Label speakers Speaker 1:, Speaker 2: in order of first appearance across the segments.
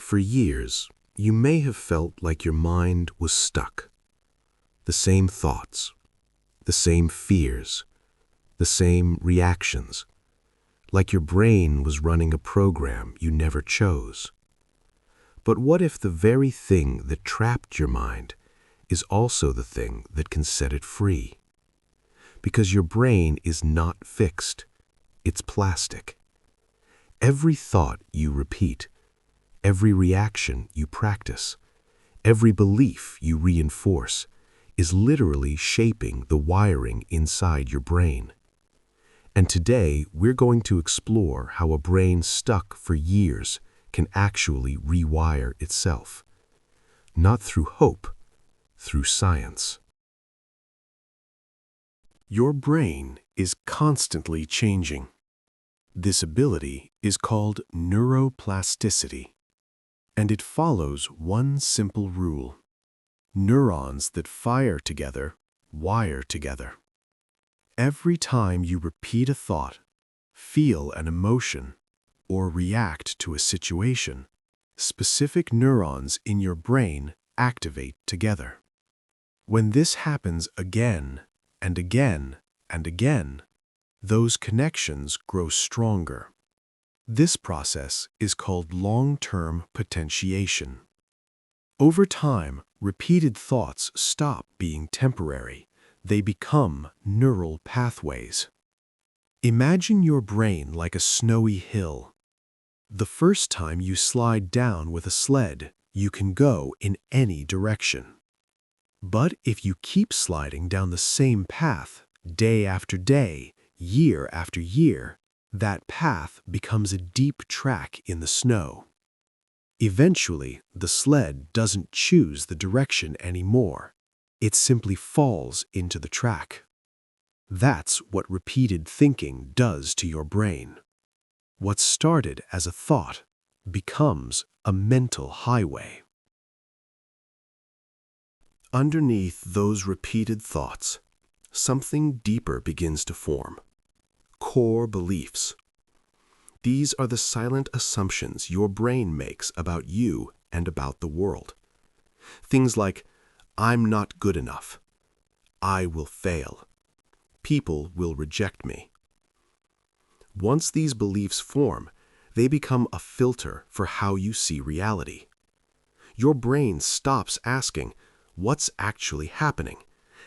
Speaker 1: For years, you may have felt like your mind was stuck. The same thoughts, the same fears, the same reactions, like your brain was running a program you never chose. But what if the very thing that trapped your mind is also the thing that can set it free? Because your brain is not fixed, it's plastic. Every thought you repeat, every reaction you practice, every belief you reinforce is literally shaping the wiring inside your brain. And today, we're going to explore how a brain stuck for years can actually rewire itself. Not through hope, through science. Your brain is constantly changing. This ability is called neuroplasticity, and it follows one simple rule. Neurons that fire together wire together. Every time you repeat a thought, feel an emotion, or react to a situation, specific neurons in your brain activate together. When this happens again and again and again, those connections grow stronger. This process is called long-term potentiation. Over time, repeated thoughts stop being temporary. They become neural pathways. Imagine your brain like a snowy hill. The first time you slide down with a sled, you can go in any direction. But if you keep sliding down the same path, day after day, year after year, that path becomes a deep track in the snow. Eventually, the sled doesn't choose the direction anymore. It simply falls into the track. That's what repeated thinking does to your brain. What started as a thought becomes a mental highway. Underneath those repeated thoughts, something deeper begins to form. Core beliefs. These are the silent assumptions your brain makes about you and about the world. Things like, I'm not good enough. I will fail. People will reject me. Once these beliefs form, they become a filter for how you see reality. Your brain stops asking, what's actually happening,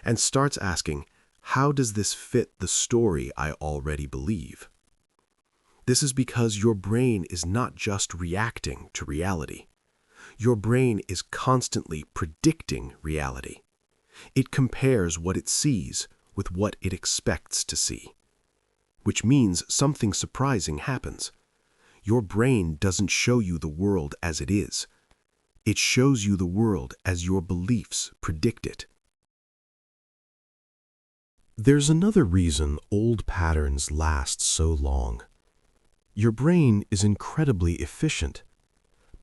Speaker 1: and starts asking, how does this fit the story I already believe? This is because your brain is not just reacting to reality. Your brain is constantly predicting reality. It compares what it sees with what it expects to see. Which means something surprising happens. Your brain doesn't show you the world as it is. It shows you the world as your beliefs predict it. There's another reason old patterns last so long. Your brain is incredibly efficient.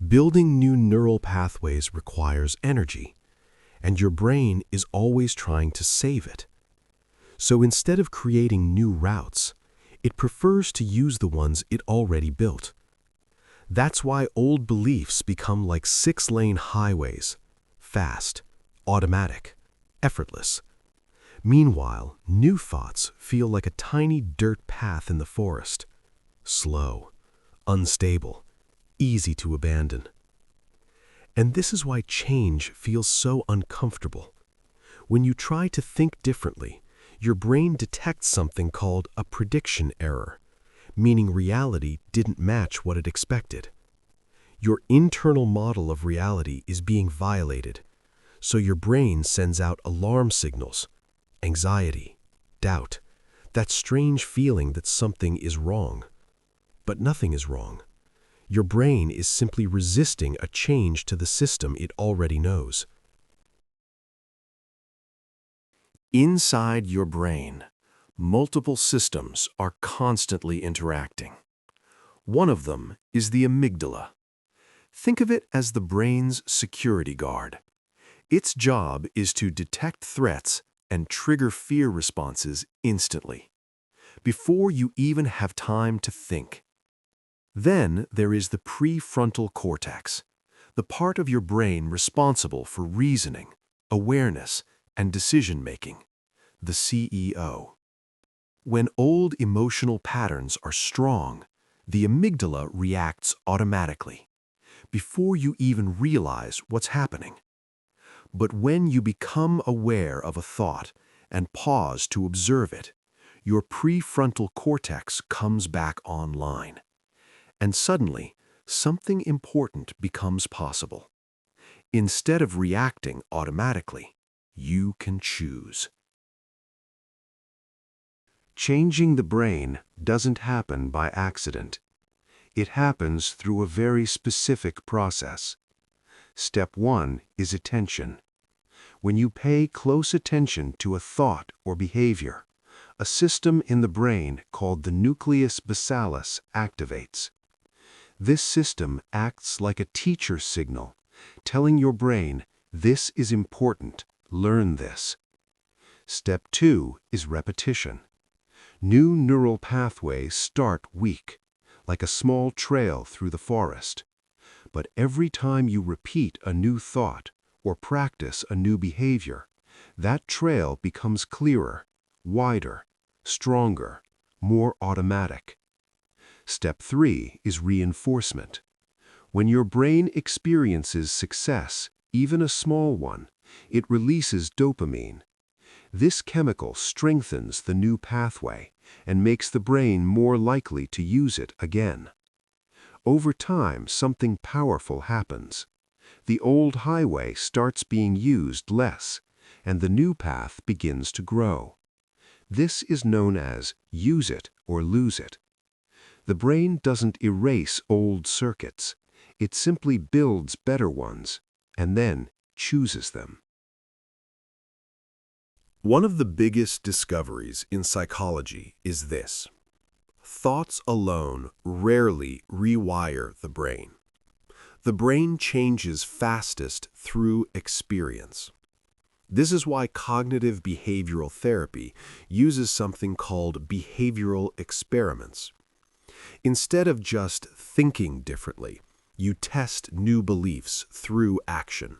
Speaker 1: Building new neural pathways requires energy, and your brain is always trying to save it. So instead of creating new routes, it prefers to use the ones it already built. That's why old beliefs become like 6-lane highways, fast, automatic, effortless. Meanwhile, new thoughts feel like a tiny dirt path in the forest, slow, unstable, easy to abandon. And this is why change feels so uncomfortable. When you try to think differently, your brain detects something called a prediction error, meaning reality didn't match what it expected. Your internal model of reality is being violated, so your brain sends out alarm signals, anxiety, doubt, that strange feeling that something is wrong. But nothing is wrong. Your brain is simply resisting a change to the system it already knows. Inside your brain, multiple systems are constantly interacting. One of them is the amygdala. Think of it as the brain's security guard. Its job is to detect threats and trigger fear responses instantly, before you even have time to think. Then there is the prefrontal cortex. the part of your brain responsible for reasoning, awareness, and decision-making, the CEO. When old emotional patterns are strong, the amygdala reacts automatically, before you even realize what's happening. But when you become aware of a thought and pause to observe it, your prefrontal cortex comes back online. And suddenly, something important becomes possible. Instead of reacting automatically, you can choose. Changing the brain doesn't happen by accident. It happens through a very specific process. Step 1 is attention. When you pay close attention to a thought or behavior, a system in the brain called the nucleus basalis activates. This system acts like a teacher signal, telling your brain, "This is important, learn this." Step 2 is repetition. New neural pathways start weak, like a small trail through the forest. But every time you repeat a new thought or practice a new behavior, that trail becomes clearer, wider, stronger, more automatic. Step 3 is reinforcement. When your brain experiences success, even a small one, it releases dopamine. This chemical strengthens the new pathway and makes the brain more likely to use it again. Over time, something powerful happens. The old highway starts being used less, and the new path begins to grow. This is known as use it or lose it. The brain doesn't erase old circuits. It simply builds better ones, and then chooses them. One of the biggest discoveries in psychology is this: thoughts alone rarely rewire the brain. The brain changes fastest through experience. This is why cognitive behavioral therapy uses something called behavioral experiments. Instead of just thinking differently, you test new beliefs through action.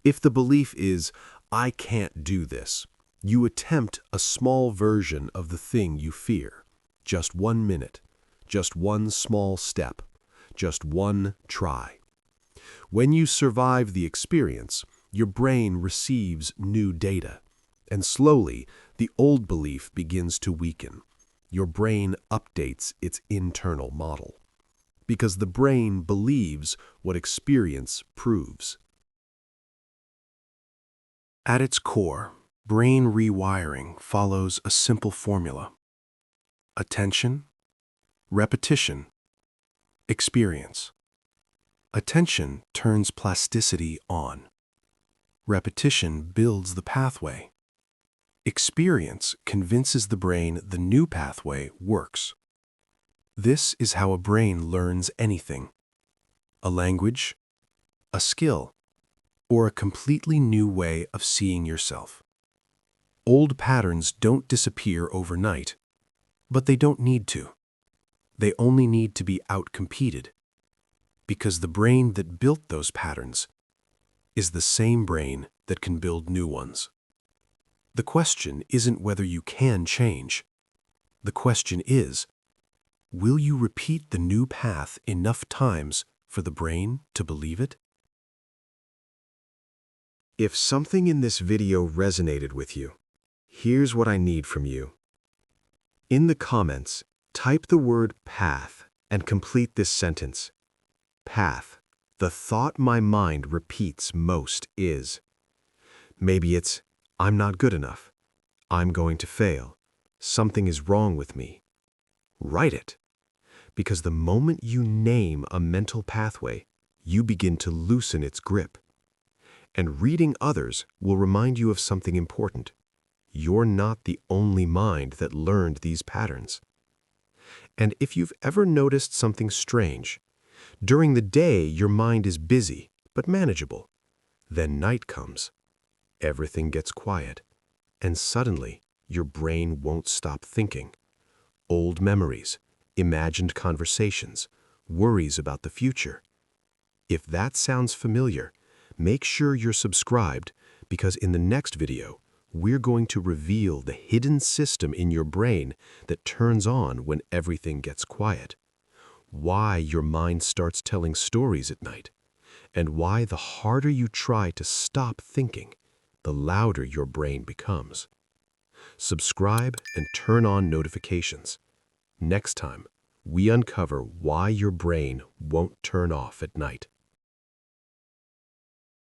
Speaker 1: If the belief is, "I can't do this," you attempt a small version of the thing you fear. Just 1 minute, just one small step, just one try. When you survive the experience, your brain receives new data, and slowly the old belief begins to weaken. Your brain updates its internal model, because the brain believes what experience proves. At its core, brain rewiring follows a simple formula: attention, repetition, experience. Attention turns plasticity on. Repetition builds the pathway. Experience convinces the brain the new pathway works. This is how a brain learns anything: a language, a skill, or a completely new way of seeing yourself. Old patterns don't disappear overnight, but they don't need to. They only need to be outcompeted, because the brain that built those patterns is the same brain that can build new ones. The question isn't whether you can change. The question is, will you repeat the new path enough times for the brain to believe it? If something in this video resonated with you, here's what I need from you. In the comments, type the word path and complete this sentence. Path. The thought my mind repeats most is. Maybe it's, "I'm not good enough. I'm going to fail. Something is wrong with me." Write it. Because the moment you name a mental pathway, you begin to loosen its grip. And reading others will remind you of something important. You're not the only mind that learned these patterns. And if you've ever noticed something strange, during the day your mind is busy but manageable. Then night comes. Everything gets quiet, and suddenly your brain won't stop thinking. Old memories, imagined conversations, worries about the future. If that sounds familiar, make sure you're subscribed because in the next video, we're going to reveal the hidden system in your brain that turns on when everything gets quiet, why your mind starts telling stories at night, and why the harder you try to stop thinking, the louder your brain becomes. Subscribe and turn on notifications. Next time, we uncover why your brain won't turn off at night.